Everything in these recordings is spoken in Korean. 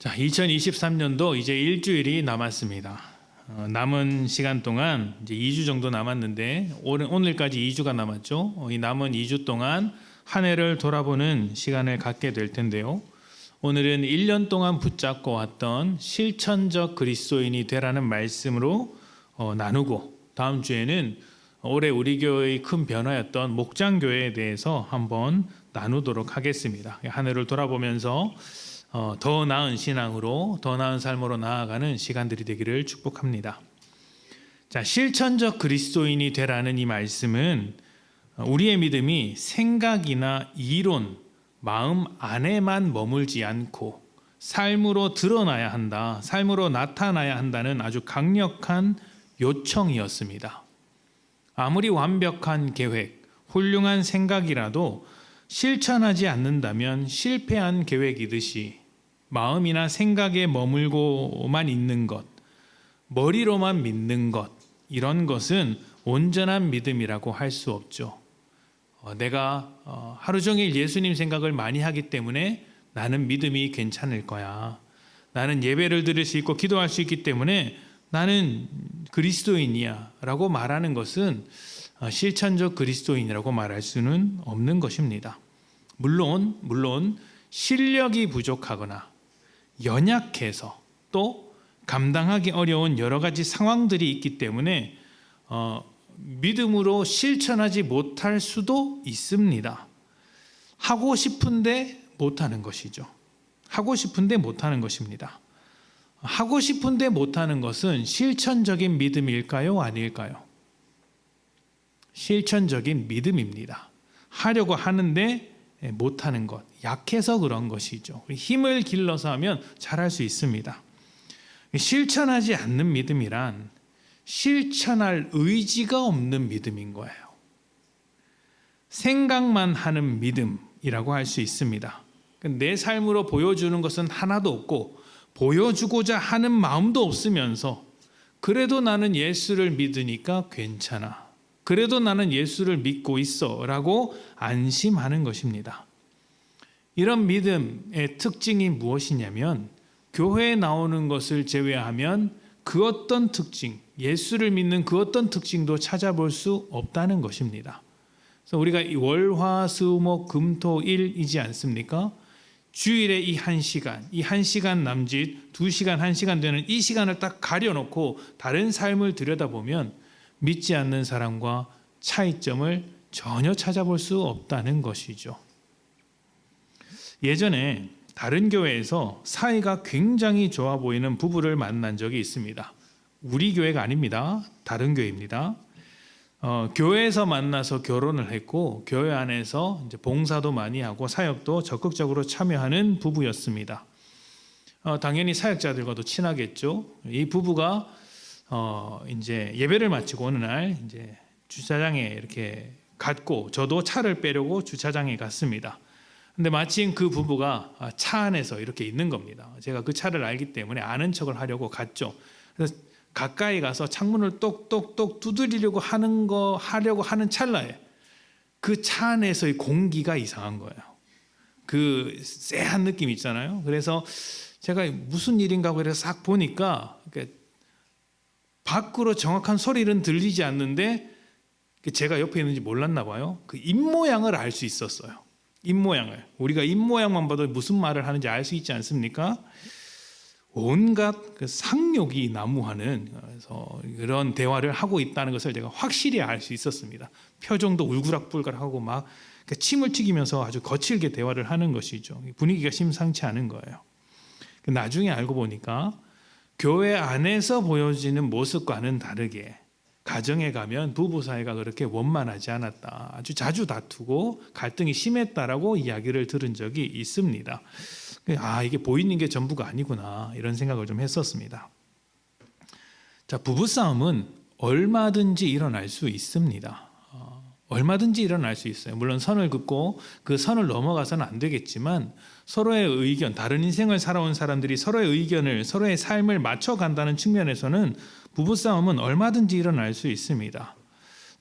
자, 2023년도 이제 일주일이 남았습니다. 남은 시간 동안 이제 2주 정도 남았는데 오늘까지 2주가 남았죠. 이 남은 2주 동안 한 해를 돌아보는 시간을 갖게 될 텐데요. 오늘은 1년 동안 붙잡고 왔던 실천적 그리스도인이 되라는 말씀으로 나누고, 다음 주에는 올해 우리 교회의 큰 변화였던 목장교회에 대해서 한번 나누도록 하겠습니다. 한 해를 돌아보면서 더 나은 신앙으로, 더 나은 삶으로 나아가는 시간들이 되기를 축복합니다. 자, 실천적 그리스도인이 되라는 이 말씀은 우리의 믿음이 생각이나 이론, 마음 안에만 머물지 않고 삶으로 드러나야 한다, 삶으로 나타나야 한다는 아주 강력한 요청이었습니다. 아무리 완벽한 계획, 훌륭한 생각이라도 실천하지 않는다면 실패한 계획이듯이 마음이나 생각에 머물고만 있는 것, 머리로만 믿는 것, 이런 것은 온전한 믿음이라고 할 수 없죠. 내가 하루 종일 예수님 생각을 많이 하기 때문에 나는 믿음이 괜찮을 거야. 나는 예배를 드릴 수 있고 기도할 수 있기 때문에 나는 그리스도인이야 라고 말하는 것은 실천적 그리스도인이라고 말할 수는 없는 것입니다. 물론 실력이 부족하거나 연약해서 또 감당하기 어려운 여러 가지 상황들이 있기 때문에 믿음으로 실천하지 못할 수도 있습니다. 하고 싶은데 못하는 것이죠. 하고 싶은데 못하는 것입니다. 하고 싶은데 못하는 것은 실천적인 믿음일까요? 아닐까요? 실천적인 믿음입니다. 하려고 하는데 못하는 것, 약해서 그런 것이죠. 힘을 길러서 하면 잘할 수 있습니다. 실천하지 않는 믿음이란 실천할 의지가 없는 믿음인 거예요. 생각만 하는 믿음이라고 할 수 있습니다. 내 삶으로 보여주는 것은 하나도 없고 보여주고자 하는 마음도 없으면서 그래도 나는 예수를 믿으니까 괜찮아, 그래도 나는 예수를 믿고 있어 라고 안심하는 것입니다. 이런 믿음의 특징이 무엇이냐면 교회에 나오는 것을 제외하면 그 어떤 특징, 예수를 믿는 그 어떤 특징도 찾아볼 수 없다는 것입니다. 그래서 우리가 월, 화, 수, 목, 금, 토, 일이지 않습니까? 주일에 이 한 시간 남짓, 2시간, 1시간 되는 이 시간을 딱 가려놓고 다른 삶을 들여다보면 믿지 않는 사람과 차이점을 전혀 찾아볼 수 없다는 것이죠. 예전에 다른 교회에서 사이가 굉장히 좋아 보이는 부부를 만난 적이 있습니다. 우리 교회가 아닙니다. 다른 교회입니다. 교회에서 만나서 결혼을 했고 교회 안에서 이제 봉사도 많이 하고 사역도 적극적으로 참여하는 부부였습니다. 당연히 사역자들과도 친하겠죠. 이 부부가 이제 예배를 마치고 어느 날 이제 주차장에 이렇게 갔고 저도 차를 빼려고 주차장에 갔습니다. 근데 마침 그 부부가 차 안에서 이렇게 있는 겁니다. 제가 그 차를 알기 때문에 아는 척을 하려고 갔죠. 그래서 가까이 가서 창문을 똑똑똑 두드리려고 하려고 하는 찰나에 그 차 안에서의 공기가 이상한 거예요. 그 쎄한 느낌 있잖아요. 그래서 제가 무슨 일인가 그래서 싹 보니까 밖으로 정확한 소리는 들리지 않는데 제가 옆에 있는지 몰랐나 봐요. 그 입모양을 알 수 있었어요. 입모양을. 우리가 입모양만 봐도 무슨 말을 하는지 알 수 있지 않습니까? 온갖 그 상욕이 난무하는 그런 대화를 하고 있다는 것을 제가 확실히 알 수 있었습니다. 표정도 울그락불그락하고 막 침을 튀기면서 아주 거칠게 대화를 하는 것이죠. 분위기가 심상치 않은 거예요. 나중에 알고 보니까 교회 안에서 보여지는 모습과는 다르게 가정에 가면 부부 사이가 그렇게 원만하지 않았다, 아주 자주 다투고 갈등이 심했다라고 이야기를 들은 적이 있습니다. 이게 보이는 게 전부가 아니구나, 이런 생각을 좀 했었습니다. 자, 부부싸움은 얼마든지 일어날 수 있습니다. 얼마든지 일어날 수 있어요. 물론 선을 긋고 그 선을 넘어가서는 안 되겠지만 서로의 의견, 다른 인생을 살아온 사람들이 서로의 의견을, 서로의 삶을 맞춰간다는 측면에서는 부부싸움은 얼마든지 일어날 수 있습니다.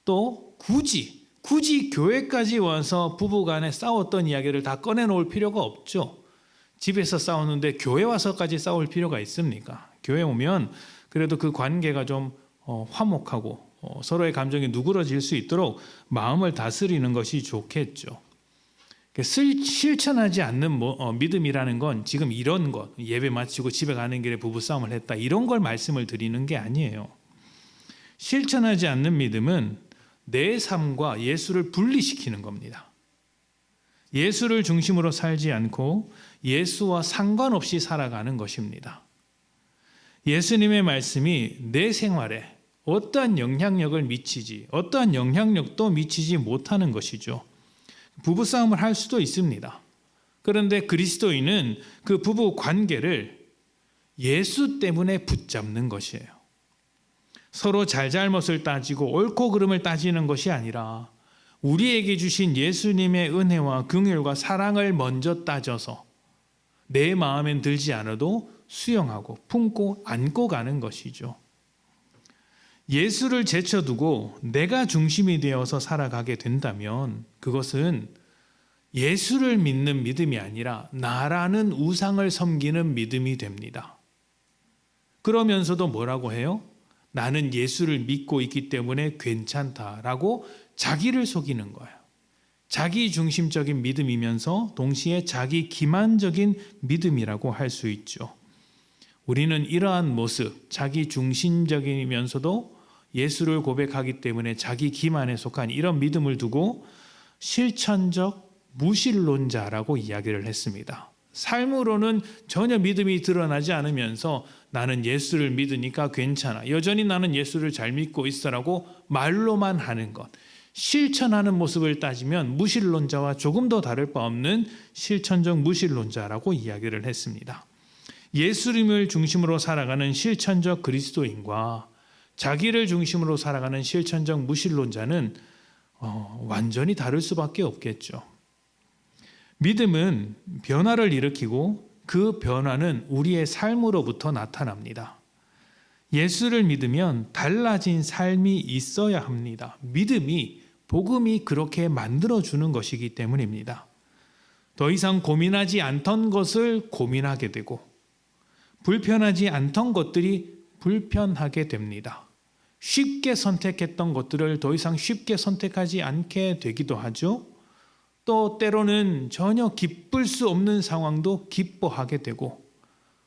또 굳이 교회까지 와서 부부간에 싸웠던 이야기를 다 꺼내놓을 필요가 없죠. 집에서 싸우는데 교회 와서까지 싸울 필요가 있습니까? 교회 오면 그래도 그 관계가 좀 화목하고 서로의 감정이 누그러질 수 있도록 마음을 다스리는 것이 좋겠죠. 실천하지 않는 믿음이라는 건 지금 이런 것, 예배 마치고 집에 가는 길에 부부싸움을 했다, 이런 걸 말씀을 드리는 게 아니에요. 실천하지 않는 믿음은 내 삶과 예수를 분리시키는 겁니다. 예수를 중심으로 살지 않고 예수와 상관없이 살아가는 것입니다. 예수님의 말씀이 내 생활에 어떠한 영향력을 미치지, 어떠한 영향력도 미치지 못하는 것이죠. 부부싸움을 할 수도 있습니다. 그런데 그리스도인은 그 부부 관계를 예수 때문에 붙잡는 것이에요. 서로 잘잘못을 따지고 옳고 그름을 따지는 것이 아니라 우리에게 주신 예수님의 은혜와 긍휼과 사랑을 먼저 따져서 내 마음엔 들지 않아도 수용하고 품고 안고 가는 것이죠. 예수를 제쳐두고 내가 중심이 되어서 살아가게 된다면 그것은 예수를 믿는 믿음이 아니라 나라는 우상을 섬기는 믿음이 됩니다. 그러면서도 뭐라고 해요? 나는 예수를 믿고 있기 때문에 괜찮다라고 자기를 속이는 거예요. 자기 중심적인 믿음이면서 동시에 자기 기만적인 믿음이라고 할 수 있죠. 우리는 이러한 모습, 자기 중심적이면서도 예수를 고백하기 때문에 자기 기만에 속한 이런 믿음을 두고 실천적 무신론자라고 이야기를 했습니다. 삶으로는 전혀 믿음이 드러나지 않으면서 나는 예수를 믿으니까 괜찮아, 여전히 나는 예수를 잘 믿고 있어라고 말로만 하는 것, 실천하는 모습을 따지면 무신론자와 조금 더 다를 바 없는 실천적 무신론자라고 이야기를 했습니다. 예수님을 중심으로 살아가는 실천적 그리스도인과 자기를 중심으로 살아가는 실천적 무신론자는 완전히 다를 수밖에 없겠죠. 믿음은 변화를 일으키고 그 변화는 우리의 삶으로부터 나타납니다. 예수를 믿으면 달라진 삶이 있어야 합니다. 믿음이, 복음이 그렇게 만들어주는 것이기 때문입니다. 더 이상 고민하지 않던 것을 고민하게 되고 불편하지 않던 것들이 불편하게 됩니다. 쉽게 선택했던 것들을 더 이상 쉽게 선택하지 않게 되기도 하죠. 또 때로는 전혀 기쁠 수 없는 상황도 기뻐하게 되고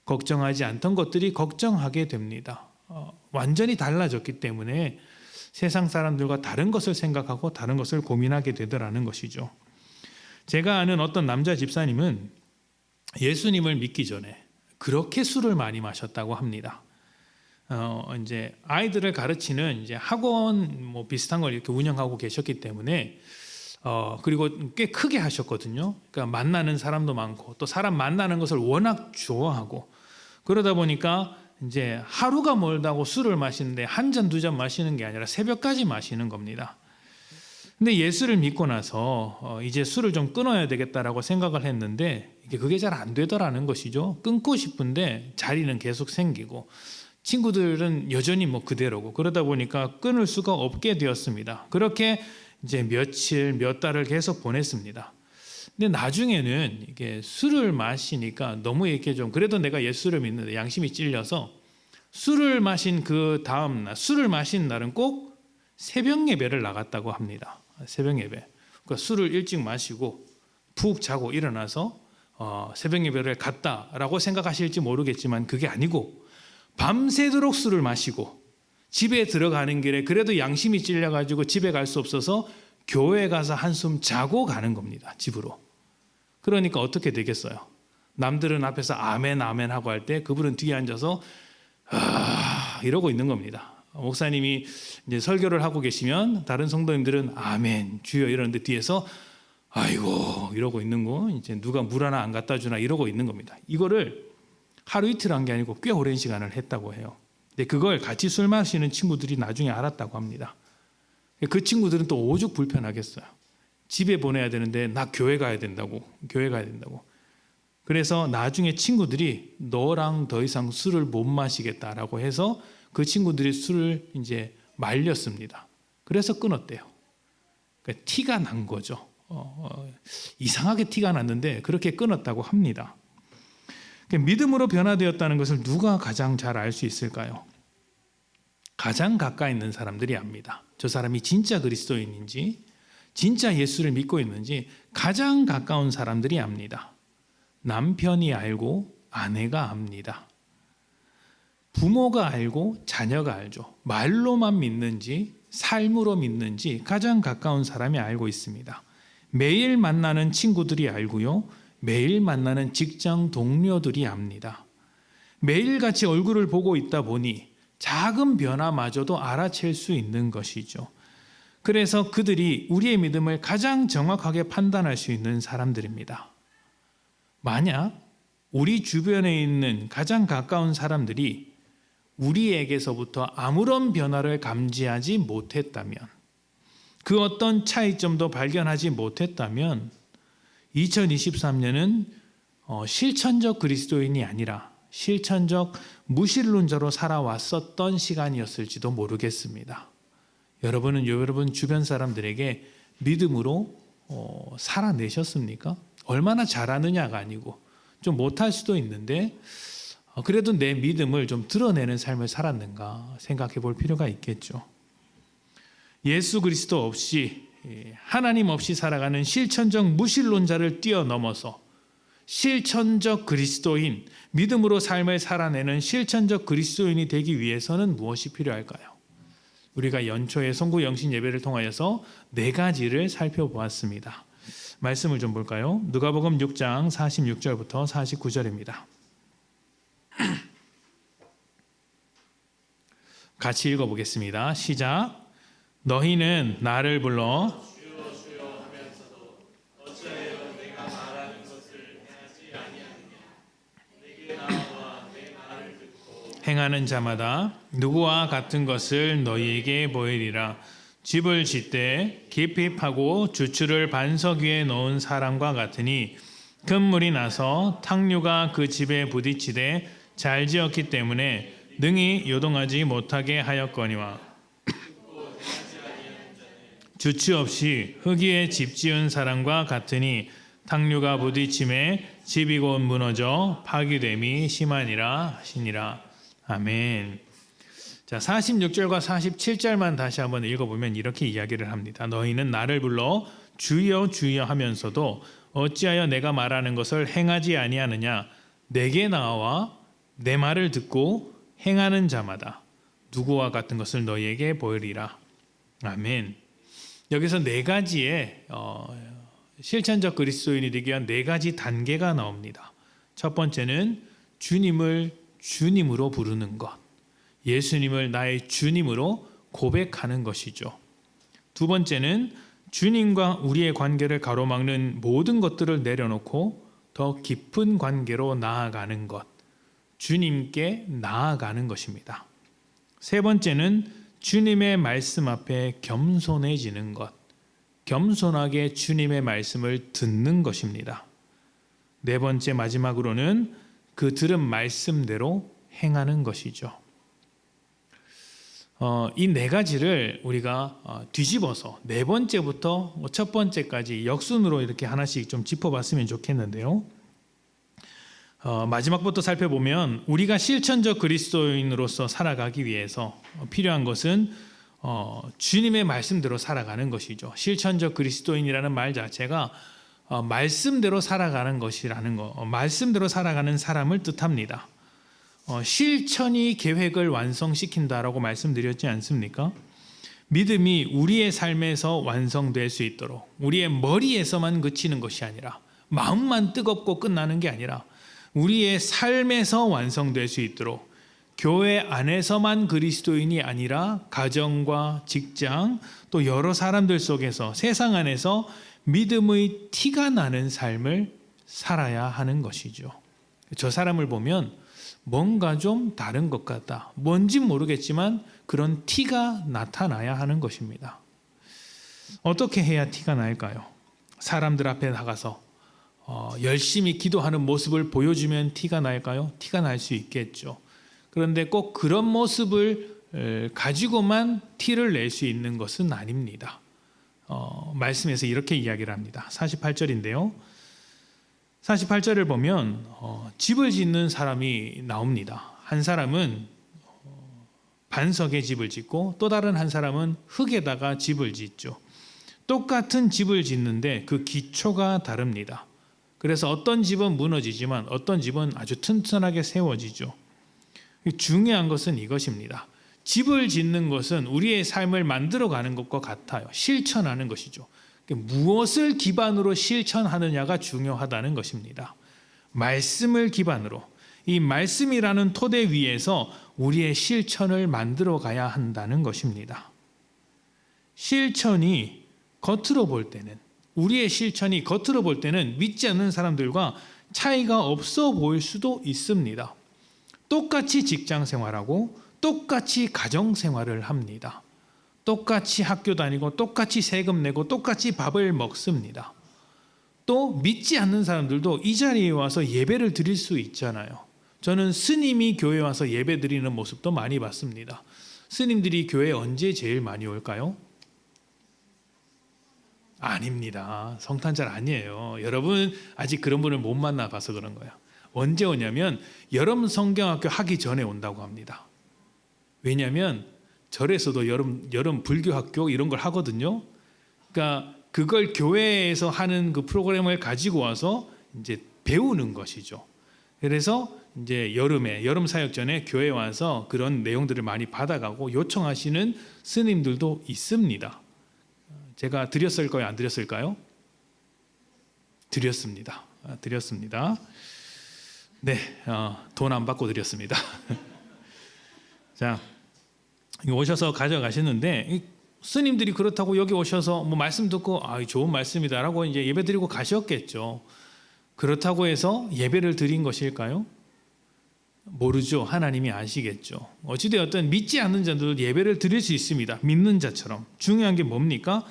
걱정하지 않던 것들이 걱정하게 됩니다. 완전히 달라졌기 때문에 세상 사람들과 다른 것을 생각하고 다른 것을 고민하게 되더라는 것이죠. 제가 아는 어떤 남자 집사님은 예수님을 믿기 전에 그렇게 술을 많이 마셨다고 합니다. 이제 아이들을 가르치는 이제 학원 뭐 비슷한 걸 이렇게 운영하고 계셨기 때문에 그리고 꽤 크게 하셨거든요. 그러니까 만나는 사람도 많고 또 사람 만나는 것을 워낙 좋아하고 그러다 보니까 이제 하루가 멀다고 술을 마시는데 한 잔, 두 잔 마시는 게 아니라 새벽까지 마시는 겁니다. 근데 예수를 믿고 나서 이제 술을 좀 끊어야 되겠다라고 생각을 했는데 그게 잘 안 되더라는 것이죠. 끊고 싶은데 자리는 계속 생기고 친구들은 여전히 뭐 그대로고 그러다 보니까 끊을 수가 없게 되었습니다. 그렇게 이제 며칠, 몇 달을 계속 보냈습니다. 근데 나중에는 이게 술을 마시니까 너무 이렇게 좀 그래도 내가 예수를 믿는데 양심이 찔려서 술을 마신 그 다음 날, 술을 마신 날은 꼭 새벽 예배를 나갔다고 합니다. 새벽 예배. 그러니까 술을 일찍 마시고 푹 자고 일어나서 새벽 예배를 갔다라고 생각하실지 모르겠지만 그게 아니고 밤새도록 술을 마시고 집에 들어가는 길에 그래도 양심이 찔려가지고 집에 갈 수 없어서 교회 가서 한숨 자고 가는 겁니다. 집으로. 그러니까 어떻게 되겠어요? 남들은 앞에서 아멘 아멘 하고 할 때 그분은 뒤에 앉아서 이러고 있는 겁니다. 목사님이 이제 설교를 하고 계시면 다른 성도님들은 아멘 주여 이러는데 뒤에서 아이고 이러고 있는 거, 이제 누가 물 하나 안 갖다 주나 이러고 있는 겁니다. 이거를 하루 이틀 한 게 아니고 꽤 오랜 시간을 했다고 해요. 근데 그걸 같이 술 마시는 친구들이 나중에 알았다고 합니다. 그 친구들은 또 오죽 불편하겠어요. 집에 보내야 되는데 나 교회 가야 된다고. 그래서 나중에 친구들이 너랑 더 이상 술을 못 마시겠다라고 해서 그 친구들이 술을 이제 말렸습니다. 그래서 끊었대요. 그러니까 티가 난 거죠. 이상하게 티가 났는데 그렇게 끊었다고 합니다. 믿음으로 변화되었다는 것을 누가 가장 잘 알 수 있을까요? 가장 가까이 있는 사람들이 압니다. 저 사람이 진짜 그리스도인인지, 진짜 예수를 믿고 있는지 가장 가까운 사람들이 압니다. 남편이 알고 아내가 압니다. 부모가 알고 자녀가 알죠. 말로만 믿는지 삶으로 믿는지 가장 가까운 사람이 알고 있습니다. 매일 만나는 친구들이 알고요. 매일 만나는 직장 동료들이 압니다. 매일같이 얼굴을 보고 있다 보니 작은 변화마저도 알아챌 수 있는 것이죠. 그래서 그들이 우리의 믿음을 가장 정확하게 판단할 수 있는 사람들입니다. 만약 우리 주변에 있는 가장 가까운 사람들이 우리에게서부터 아무런 변화를 감지하지 못했다면, 그 어떤 차이점도 발견하지 못했다면 2023년은 실천적 그리스도인이 아니라 실천적 무신론자로 살아왔었던 시간이었을지도 모르겠습니다. 여러분은 여러분 주변 사람들에게 믿음으로 살아내셨습니까? 얼마나 잘하느냐가 아니고 좀 못할 수도 있는데 그래도 내 믿음을 좀 드러내는 삶을 살았는가 생각해 볼 필요가 있겠죠. 예수 그리스도 없이, 하나님 없이 살아가는 실천적 무신론자를 뛰어넘어서 실천적 그리스도인, 믿음으로 삶을 살아내는 실천적 그리스도인이 되기 위해서는 무엇이 필요할까요? 우리가 연초에 송구 영신 예배를 통하여서 4가지를 살펴보았습니다. 말씀을 좀 볼까요? 누가복음 6장 46절부터 49절입니다. 같이 읽어보겠습니다. 시작. 너희는 나를 불러 행하는 자마다 누구와 같은 것을 너희에게 보이리라. 집을 짓되 깊이 파고 주추를 반석 위에 놓은 사람과 같으니 큰 물이 나서 탕류가 그 집에 부딪히되 잘 지었기 때문에 능히 요동하지 못하게 하였거니와, 주추 없이 흙 위에 집 지은 사람과 같으니 탕류가 부딪힘에 집이 곧 무너져 파괴됨이 심하니라 하시니라. 아멘. 자, 46절과 47절만 다시 한번 읽어보면 이렇게 이야기를 합니다. 너희는 나를 불러 주여 주여 하면서도 어찌하여 내가 말하는 것을 행하지 아니하느냐. 내게 나와 내 말을 듣고 행하는 자마다 누구와 같은 것을 너희에게 보이리라. 아멘. 여기서 4가지의 실천적 그리스도인이 되기 위한 4가지 단계가 나옵니다. 첫 번째는 주님을 주님으로 부르는 것, 예수님을 나의 주님으로 고백하는 것이죠. 두 번째는 주님과 우리의 관계를 가로막는 모든 것들을 내려놓고 더 깊은 관계로 나아가는 것, 주님께 나아가는 것입니다. 세 번째는 주님의 말씀 앞에 겸손해지는 것, 겸손하게 주님의 말씀을 듣는 것입니다. 네 번째 마지막으로는 그 들은 말씀대로 행하는 것이죠. 이 4가지를 우리가 뒤집어서 4번째부터 첫 번째까지 역순으로 이렇게 하나씩 좀 짚어봤으면 좋겠는데요. 마지막부터 살펴보면 우리가 실천적 그리스도인으로서 살아가기 위해서 필요한 것은 주님의 말씀대로 살아가는 것이죠. 실천적 그리스도인이라는 말 자체가 말씀대로 살아가는 것이라는 거, 말씀대로 살아가는 사람을 뜻합니다. 실천이 계획을 완성시킨다라고 말씀드렸지 않습니까? 믿음이 우리의 삶에서 완성될 수 있도록 우리의 머리에서만 그치는 것이 아니라, 마음만 뜨겁고 끝나는 게 아니라 우리의 삶에서 완성될 수 있도록 교회 안에서만 그리스도인이 아니라 가정과 직장 또 여러 사람들 속에서 세상 안에서 믿음의 티가 나는 삶을 살아야 하는 것이죠. 저 사람을 보면 뭔가 좀 다른 것 같다, 뭔지 모르겠지만 그런 티가 나타나야 하는 것입니다. 어떻게 해야 티가 날까요? 사람들 앞에 나가서 열심히 기도하는 모습을 보여주면 티가 날까요? 티가 날 수 있겠죠. 그런데 꼭 그런 모습을 가지고만 티를 낼 수 있는 것은 아닙니다. 말씀에서 이렇게 이야기를 합니다. 48절인데요. 48절을 보면 집을 짓는 사람이 나옵니다. 한 사람은 반석에 집을 짓고 또 다른 한 사람은 흙에다가 집을 짓죠. 똑같은 집을 짓는데 그 기초가 다릅니다. 그래서 어떤 집은 무너지지만 어떤 집은 아주 튼튼하게 세워지죠. 중요한 것은 이것입니다. 집을 짓는 것은 우리의 삶을 만들어가는 것과 같아요. 실천하는 것이죠. 무엇을 기반으로 실천하느냐가 중요하다는 것입니다. 말씀을 기반으로, 이 말씀이라는 토대 위에서 우리의 실천을 만들어 가야 한다는 것입니다. 실천이 겉으로 볼 때는, 우리의 실천이 겉으로 볼 때는 믿지 않는 사람들과 차이가 없어 보일 수도 있습니다. 똑같이 직장 생활하고 똑같이 가정 생활을 합니다. 똑같이 학교 다니고 똑같이 세금 내고 똑같이 밥을 먹습니다. 또 믿지 않는 사람들도 이 자리에 와서 예배를 드릴 수 있잖아요. 저는 스님이 교회에 와서 예배 드리는 모습도 많이 봤습니다. 스님들이 교회에 언제 제일 많이 올까요? 아닙니다. 성탄절 아니에요. 여러분 아직 그런 분을 못 만나봐서 그런 거예요. 언제 오냐면 여름 성경학교 하기 전에 온다고 합니다. 왜냐하면 절에서도 여름 불교학교 이런 걸 하거든요. 그러니까 그걸 교회에서 하는 그 프로그램을 가지고 와서 이제 배우는 것이죠. 그래서 이제 여름 사역전에 교회에 와서 그런 내용들을 많이 받아가고 요청하시는 스님들도 있습니다. 제가 드렸을까요? 안 드렸을까요? 드렸습니다. 네, 돈 안 받고 드렸습니다. 자, 오셔서 가져가시는데 스님들이 그렇다고 여기 오셔서 뭐 말씀 듣고 좋은 말씀이다라고 이제 예배 드리고 가셨겠죠. 그렇다고 해서 예배를 드린 것일까요? 모르죠. 하나님이 아시겠죠. 어찌되었든 믿지 않는 자들도 예배를 드릴 수 있습니다. 믿는 자처럼. 중요한 게 뭡니까?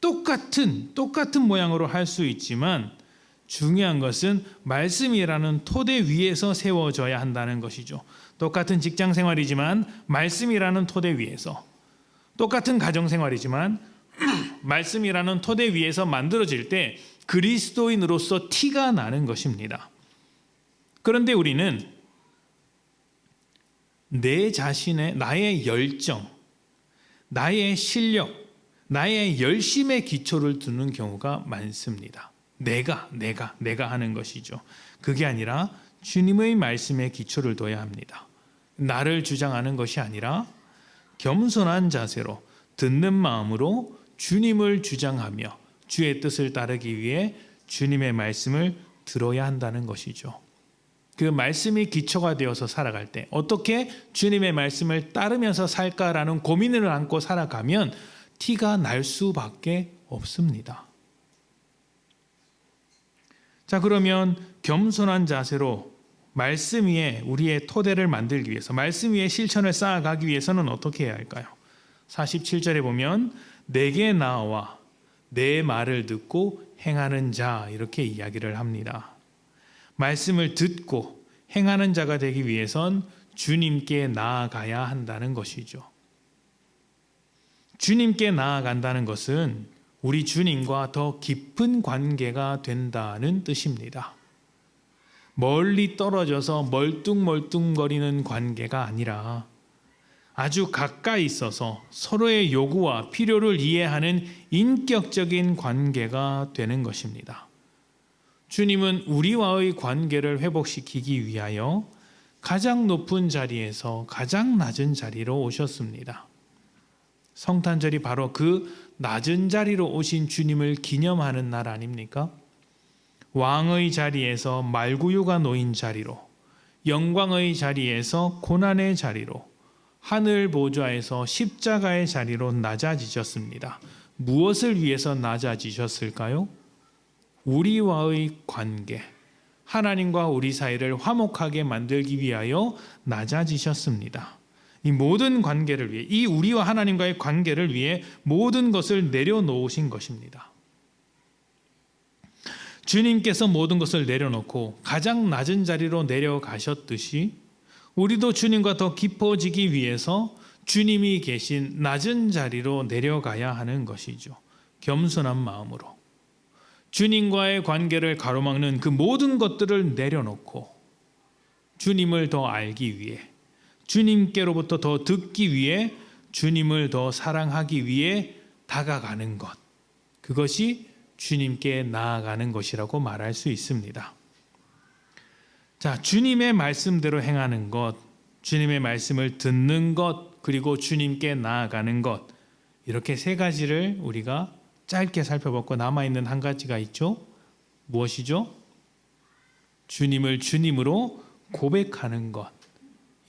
똑같은 모양으로 할 수 있지만 중요한 것은 말씀이라는 토대 위에서 세워져야 한다는 것이죠. 똑같은 직장 생활이지만 말씀이라는 토대 위에서, 똑같은 가정 생활이지만 말씀이라는 토대 위에서 만들어질 때 그리스도인으로서 티가 나는 것입니다. 그런데 우리는 내 자신의, 나의 열정, 나의 실력, 나의 열심의 기초를 두는 경우가 많습니다. 내가 하는 것이죠. 그게 아니라 주님의 말씀에 기초를 둬야 합니다. 나를 주장하는 것이 아니라 겸손한 자세로 듣는 마음으로 주님을 주장하며 주의 뜻을 따르기 위해 주님의 말씀을 들어야 한다는 것이죠. 그 말씀이 기초가 되어서 살아갈 때 어떻게 주님의 말씀을 따르면서 살까라는 고민을 안고 살아가면 티가 날 수밖에 없습니다. 자, 그러면 겸손한 자세로 말씀 위에 우리의 토대를 만들기 위해서, 말씀 위에 실천을 쌓아가기 위해서는 어떻게 해야 할까요? 47절에 보면 내게 나와 내 말을 듣고 행하는 자, 이렇게 이야기를 합니다. 말씀을 듣고 행하는 자가 되기 위해선 주님께 나아가야 한다는 것이죠. 주님께 나아간다는 것은 우리 주님과 더 깊은 관계가 된다는 뜻입니다. 멀리 떨어져서 멀뚱멀뚱거리는 관계가 아니라 아주 가까이 있어서 서로의 요구와 필요를 이해하는 인격적인 관계가 되는 것입니다. 주님은 우리와의 관계를 회복시키기 위하여 가장 높은 자리에서 가장 낮은 자리로 오셨습니다. 성탄절이 바로 그 낮은 자리로 오신 주님을 기념하는 날 아닙니까? 왕의 자리에서 말구유가 놓인 자리로, 영광의 자리에서 고난의 자리로, 하늘 보좌에서 십자가의 자리로 낮아지셨습니다. 무엇을 위해서 낮아지셨을까요? 우리와의 관계, 하나님과 우리 사이를 화목하게 만들기 위하여 낮아지셨습니다. 이 모든 관계를 위해, 이 우리와 하나님과의 관계를 위해 모든 것을 내려놓으신 것입니다. 주님께서 모든 것을 내려놓고 가장 낮은 자리로 내려가셨듯이 우리도 주님과 더 깊어지기 위해서 주님이 계신 낮은 자리로 내려가야 하는 것이죠. 겸손한 마음으로 주님과의 관계를 가로막는 그 모든 것들을 내려놓고 주님을 더 알기 위해, 주님께로부터 더 듣기 위해, 주님을 더 사랑하기 위해 다가가는 것, 그것이 주님께 나아가는 것이라고 말할 수 있습니다. 자, 주님의 말씀대로 행하는 것, 주님의 말씀을 듣는 것, 그리고 주님께 나아가는 것, 이렇게 세 가지를 우리가 짧게 살펴봤고 남아있는 한 가지가 있죠. 무엇이죠? 주님을 주님으로 고백하는 것,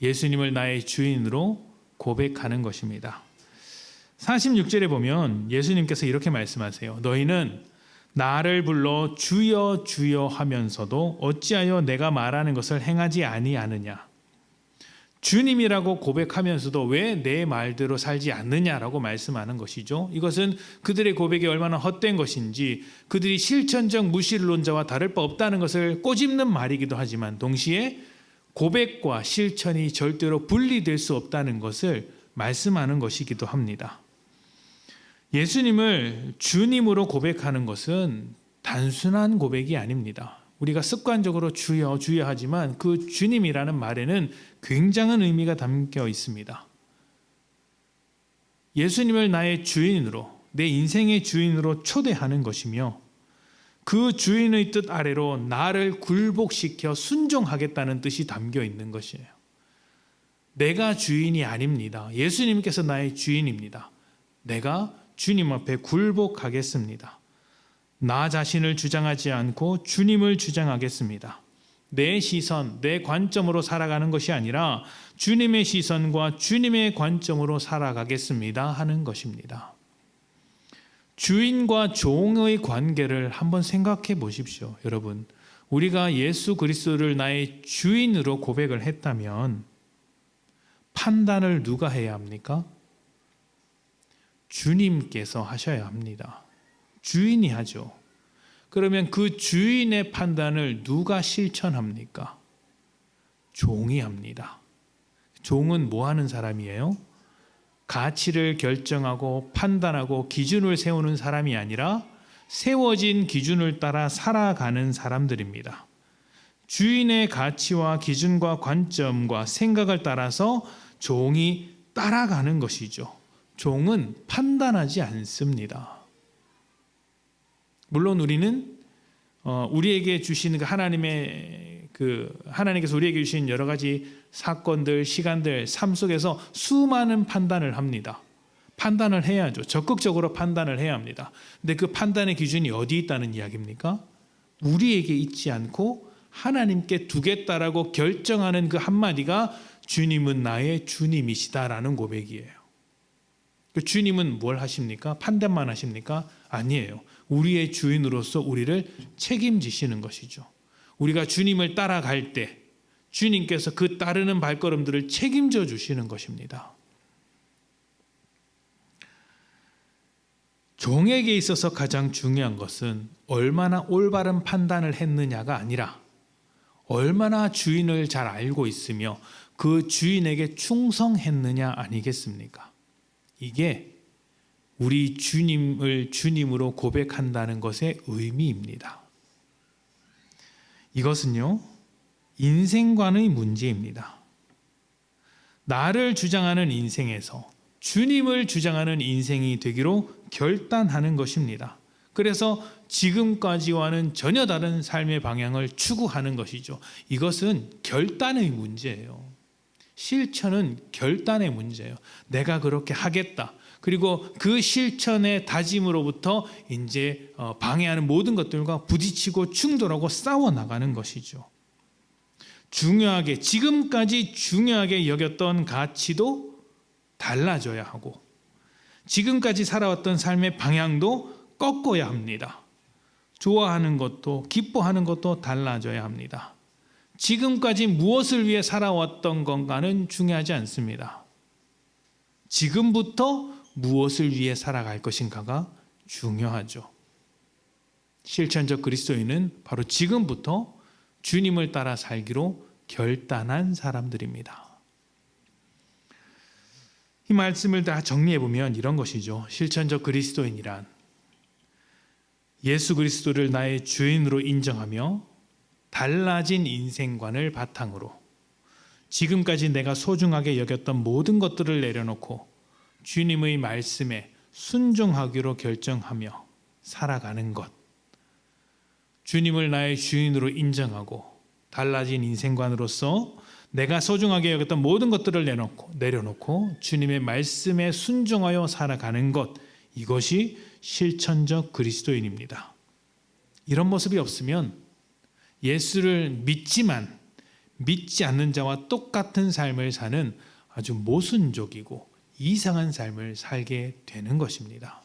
예수님을 나의 주인으로 고백하는 것입니다. 46절에 보면 예수님께서 이렇게 말씀하세요. 너희는 나를 불러 주여 주여 하면서도 어찌하여 내가 말하는 것을 행하지 아니하느냐. 주님이라고 고백하면서도 왜 내 말대로 살지 않느냐라고 말씀하는 것이죠. 이것은 그들의 고백이 얼마나 헛된 것인지, 그들이 실천적 무신론자와 다를 바 없다는 것을 꼬집는 말이기도 하지만 동시에 고백과 실천이 절대로 분리될 수 없다는 것을 말씀하는 것이기도 합니다. 예수님을 주님으로 고백하는 것은 단순한 고백이 아닙니다. 우리가 습관적으로 주여 주여 하지만 그 주님이라는 말에는 굉장한 의미가 담겨 있습니다. 예수님을 나의 주인으로, 내 인생의 주인으로 초대하는 것이며 그 주인의 뜻 아래로 나를 굴복시켜 순종하겠다는 뜻이 담겨 있는 것이에요. 내가 주인이 아닙니다. 예수님께서 나의 주인입니다. 내가 주님 앞에 굴복하겠습니다. 나 자신을 주장하지 않고 주님을 주장하겠습니다. 내 시선, 내 관점으로 살아가는 것이 아니라 주님의 시선과 주님의 관점으로 살아가겠습니다 하는 것입니다. 주인과 종의 관계를 한번 생각해 보십시오. 여러분, 우리가 예수 그리스도를 나의 주인으로 고백을 했다면 판단을 누가 해야 합니까? 주님께서 하셔야 합니다. 주인이 하죠. 그러면 그 주인의 판단을 누가 실천합니까? 종이 합니다. 종은 뭐 하는 사람이에요? 가치를 결정하고 판단하고 기준을 세우는 사람이 아니라 세워진 기준을 따라 살아가는 사람들입니다. 주인의 가치와 기준과 관점과 생각을 따라서 종이 따라가는 것이죠. 종은 판단하지 않습니다. 물론 우리는 우리에게 주시는 하나님께서 우리에게 주신 여러 가지 사건들, 시간들, 삶 속에서 수많은 판단을 합니다. 판단을 해야죠. 적극적으로 판단을 해야 합니다. 근데 그 판단의 기준이 어디 있다는 이야기입니까? 우리에게 있지 않고 하나님께 두겠다라고 결정하는 그 한마디가 주님은 나의 주님이시다라는 고백이에요. 그 주님은 뭘 하십니까? 판단만 하십니까? 아니에요. 우리의 주인으로서 우리를 책임지시는 것이죠. 우리가 주님을 따라갈 때 주님께서 그 따르는 발걸음들을 책임져 주시는 것입니다. 종에게 있어서 가장 중요한 것은 얼마나 올바른 판단을 했느냐가 아니라 얼마나 주인을 잘 알고 있으며 그 주인에게 충성했느냐 아니겠습니까? 이게 우리 주님을 주님으로 고백한다는 것의 의미입니다. 이것은요, 인생관의 문제입니다. 나를 주장하는 인생에서 주님을 주장하는 인생이 되기로 결단하는 것입니다. 그래서 지금까지와는 전혀 다른 삶의 방향을 추구하는 것이죠. 이것은 결단의 문제예요. 실천은 결단의 문제예요. 내가 그렇게 하겠다. 그리고 그 실천의 다짐으로부터 이제 방해하는 모든 것들과 부딪히고 충돌하고 싸워 나가는 것이죠. 중요하게, 지금까지 중요하게 여겼던 가치도 달라져야 하고 지금까지 살아왔던 삶의 방향도 꺾어야 합니다. 좋아하는 것도 기뻐하는 것도 달라져야 합니다. 지금까지 무엇을 위해 살아왔던 건가는 중요하지 않습니다. 지금부터 무엇을 위해 살아갈 것인가가 중요하죠. 실천적 그리스도인은 바로 지금부터 주님을 따라 살기로 결단한 사람들입니다. 이 말씀을 다 정리해 보면 이런 것이죠. 실천적 그리스도인이란 예수 그리스도를 나의 주인으로 인정하며 달라진 인생관을 바탕으로 지금까지 내가 소중하게 여겼던 모든 것들을 내려놓고 주님의 말씀에 순종하기로 결정하며 살아가는 것. 주님을 나의 주인으로 인정하고 달라진 인생관으로서 내가 소중하게 여겼던 모든 것들을 내려놓고 주님의 말씀에 순종하여 살아가는 것. 이것이 실천적 그리스도인입니다. 이런 모습이 없으면 예수를 믿지만 믿지 않는 자와 똑같은 삶을 사는 아주 모순적이고 이상한 삶을 살게 되는 것입니다.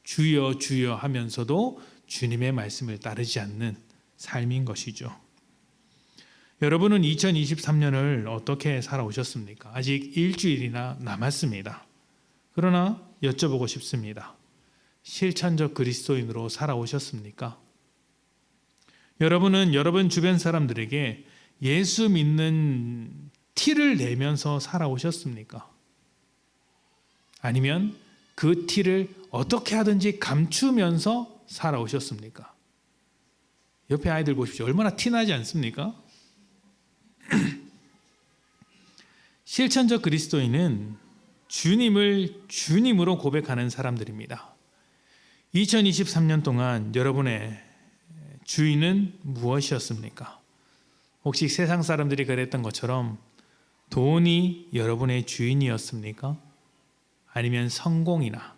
주여 주여 하면서도 주님의 말씀을 따르지 않는 삶인 것이죠. 여러분은 2023년을 어떻게 살아오셨습니까? 아직 일주일이나 남았습니다. 그러나 여쭤보고 싶습니다. 실천적 그리스도인으로 살아오셨습니까? 여러분은 여러분 주변 사람들에게 예수 믿는 티를 내면서 살아오셨습니까? 아니면 그 티를 어떻게 하든지 감추면서 살아오셨습니까? 옆에 아이들 보십시오. 얼마나 티나지 않습니까? 실천적 그리스도인은 주님을 주님으로 고백하는 사람들입니다. 2023년 동안 여러분의 주인은 무엇이었습니까? 혹시 세상 사람들이 그랬던 것처럼 돈이 여러분의 주인이었습니까? 아니면 성공이나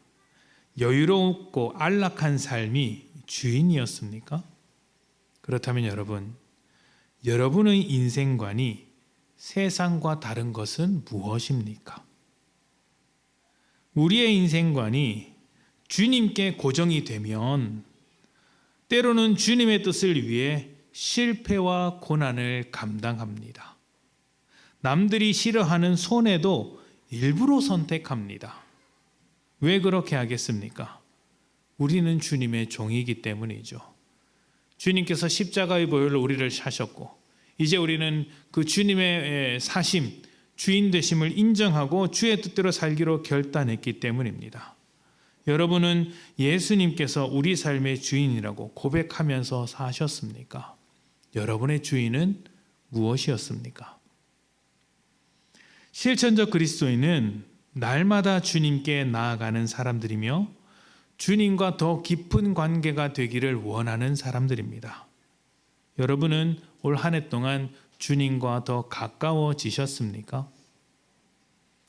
여유롭고 안락한 삶이 주인이었습니까? 그렇다면 여러분의 인생관이 세상과 다른 것은 무엇입니까? 우리의 인생관이 주님께 고정이 되면 때로는 주님의 뜻을 위해 실패와 고난을 감당합니다. 남들이 싫어하는 손해도 일부러 선택합니다. 왜 그렇게 하겠습니까? 우리는 주님의 종이기 때문이죠. 주님께서 십자가의 보혈로 우리를 사셨고 이제 우리는 그 주님의 사심, 주인 되심을 인정하고 주의 뜻대로 살기로 결단했기 때문입니다. 여러분은 예수님께서 우리 삶의 주인이라고 고백하면서 사셨습니까? 여러분의 주인은 무엇이었습니까? 실천적 그리스도인은 날마다 주님께 나아가는 사람들이며 주님과 더 깊은 관계가 되기를 원하는 사람들입니다. 여러분은 올 한 해 동안 주님과 더 가까워지셨습니까?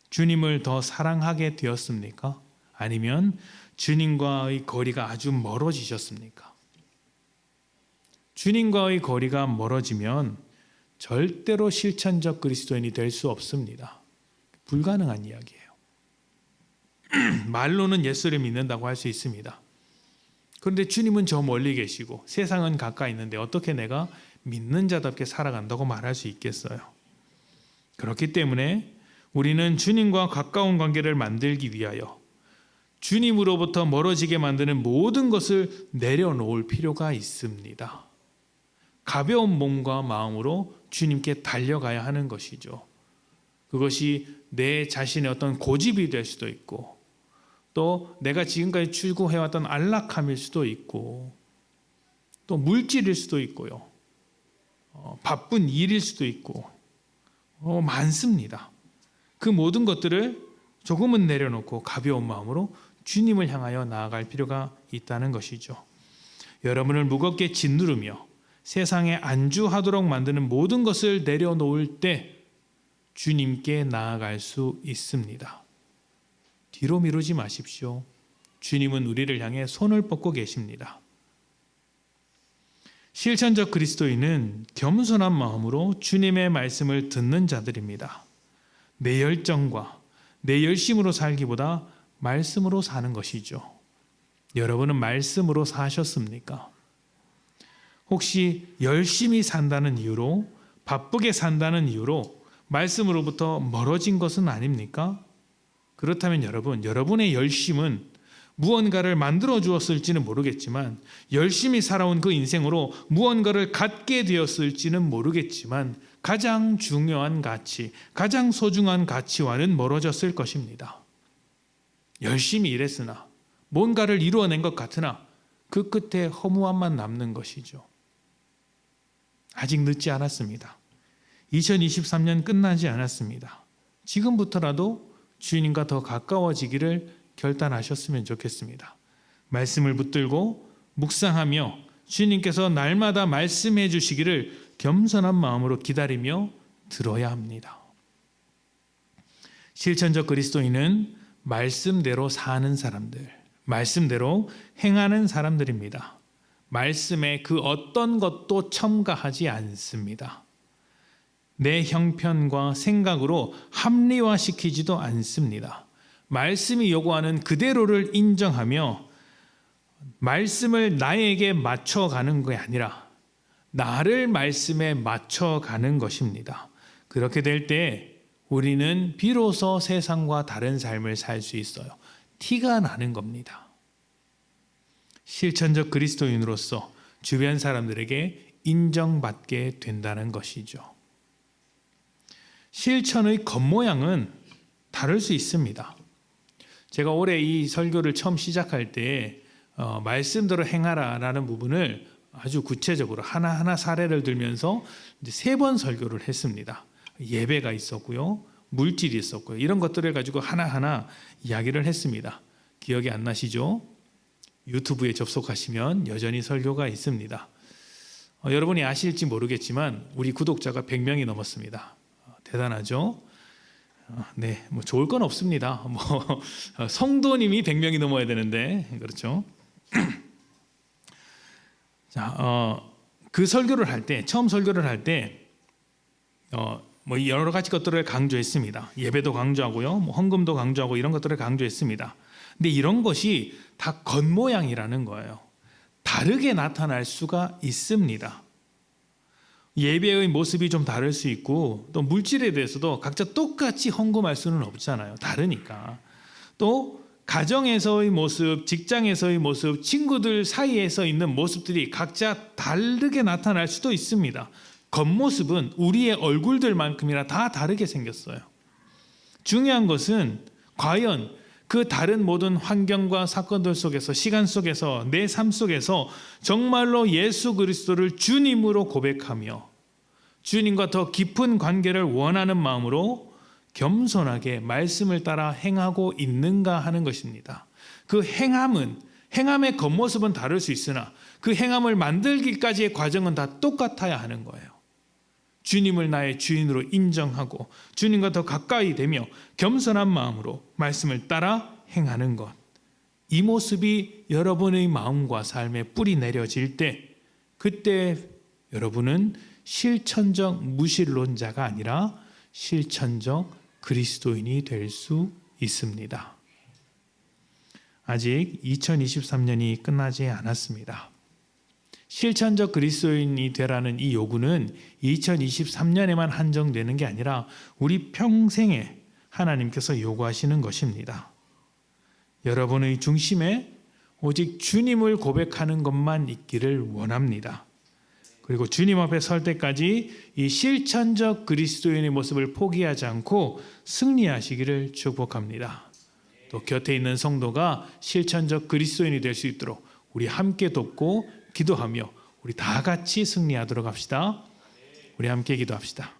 주님을 더 사랑하게 되었습니까? 아니면 주님과의 거리가 아주 멀어지셨습니까? 주님과의 거리가 멀어지면 절대로 실천적 그리스도인이 될 수 없습니다. 불가능한 이야기예요. 말로는 예수를 믿는다고 할 수 있습니다. 그런데 주님은 저 멀리 계시고 세상은 가까이 있는데 어떻게 내가 믿는 자답게 살아간다고 말할 수 있겠어요? 그렇기 때문에 우리는 주님과 가까운 관계를 만들기 위하여 주님으로부터 멀어지게 만드는 모든 것을 내려놓을 필요가 있습니다. 가벼운 몸과 마음으로 주님께 달려가야 하는 것이죠. 그것이 내 자신의 어떤 고집이 될 수도 있고 또 내가 지금까지 추구해왔던 안락함일 수도 있고 또 물질일 수도 있고요. 바쁜 일일 수도 있고 많습니다. 그 모든 것들을 조금은 내려놓고 가벼운 마음으로 주님을 향하여 나아갈 필요가 있다는 것이죠. 여러분을 무겁게 짓누르며 세상에 안주하도록 만드는 모든 것을 내려놓을 때 주님께 나아갈 수 있습니다. 뒤로 미루지 마십시오. 주님은 우리를 향해 손을 뻗고 계십니다. 실천적 그리스도인은 겸손한 마음으로 주님의 말씀을 듣는 자들입니다. 내 열정과 내 열심으로 살기보다 말씀으로 사는 것이죠. 여러분은 말씀으로 사셨습니까? 혹시 열심히 산다는 이유로 바쁘게 산다는 이유로 말씀으로부터 멀어진 것은 아닙니까? 그렇다면 여러분의 열심은 무언가를 만들어 주었을지는 모르겠지만 열심히 살아온 그 인생으로 무언가를 갖게 되었을지는 모르겠지만 가장 중요한 가치, 가장 소중한 가치와는 멀어졌을 것입니다. 열심히 일했으나 뭔가를 이루어낸 것 같으나 그 끝에 허무함만 남는 것이죠. 아직 늦지 않았습니다. 2023년 끝나지 않았습니다. 지금부터라도 주님과 더 가까워지기를 결단하셨으면 좋겠습니다. 말씀을 붙들고 묵상하며 주님께서 날마다 말씀해 주시기를 겸손한 마음으로 기다리며 들어야 합니다. 실천적 그리스도인은 말씀대로 사는 사람들, 말씀대로 행하는 사람들입니다. 말씀에 그 어떤 것도 첨가하지 않습니다. 내 형편과 생각으로 합리화시키지도 않습니다. 말씀이 요구하는 그대로를 인정하며 말씀을 나에게 맞춰가는 것이 아니라 나를 말씀에 맞춰가는 것입니다. 그렇게 될 때 우리는 비로소 세상과 다른 삶을 살 수 있어요. 티가 나는 겁니다. 실천적 그리스도인으로서 주변 사람들에게 인정받게 된다는 것이죠. 실천의 겉모양은 다를 수 있습니다. 제가 올해 이 설교를 처음 시작할 때 말씀대로 행하라라는 부분을 아주 구체적으로 하나하나 사례를 들면서 이제 3번 설교를 했습니다. 예배가 있었고요, 물질이 있었고요, 이런 것들을 가지고 하나하나 이야기를 했습니다. 기억이 안 나시죠? 유튜브에 접속하시면 여전히 설교가 있습니다. 여러분이 아실지 모르겠지만 우리 구독자가 100명이 넘었습니다. 대단하죠? 네, 뭐 좋을 건 없습니다. 성도님이 100명이 넘어야 되는데 그렇죠? 자, 그 설교를 할 때, 처음 설교를 할 때, 여러 가지 것들을 강조했습니다. 예배도 강조하고요, 헌금도 강조하고 이런 것들을 강조했습니다. 근데 이런 것이 다 겉모양이라는 거예요. 다르게 나타날 수가 있습니다. 예배의 모습이 좀 다를 수 있고 또 물질에 대해서도 각자 똑같이 헌금할 수는 없잖아요. 다르니까. 또 가정에서의 모습, 직장에서의 모습, 친구들 사이에서 있는 모습들이 각자 다르게 나타날 수도 있습니다. 겉모습은 우리의 얼굴들만큼이나 다 다르게 생겼어요. 중요한 것은 과연 그 다른 모든 환경과 사건들 속에서, 시간 속에서, 내 삶 속에서 정말로 예수 그리스도를 주님으로 고백하며 주님과 더 깊은 관계를 원하는 마음으로 겸손하게 말씀을 따라 행하고 있는가 하는 것입니다. 그 행함의 겉모습은 다를 수 있으나 그 행함을 만들기까지의 과정은 다 똑같아야 하는 거예요. 주님을 나의 주인으로 인정하고 주님과 더 가까이 되며 겸손한 마음으로 말씀을 따라 행하는 것. 이 모습이 여러분의 마음과 삶에 뿌리 내려질 때 그때 여러분은 실천적 무신론자가 아니라 실천적 그리스도인이 될 수 있습니다. 아직 2023년이 끝나지 않았습니다. 실천적 그리스도인이 되라는 이 요구는 2023년에만 한정되는 게 아니라 우리 평생에 하나님께서 요구하시는 것입니다. 여러분의 중심에 오직 주님을 고백하는 것만 있기를 원합니다. 그리고 주님 앞에 설 때까지 이 실천적 그리스도인의 모습을 포기하지 않고 승리하시기를 축복합니다. 또 곁에 있는 성도가 실천적 그리스도인이 될 수 있도록 우리 함께 돕고 기도하며 우리 다 같이 승리하도록 합시다. 우리 함께 기도합시다.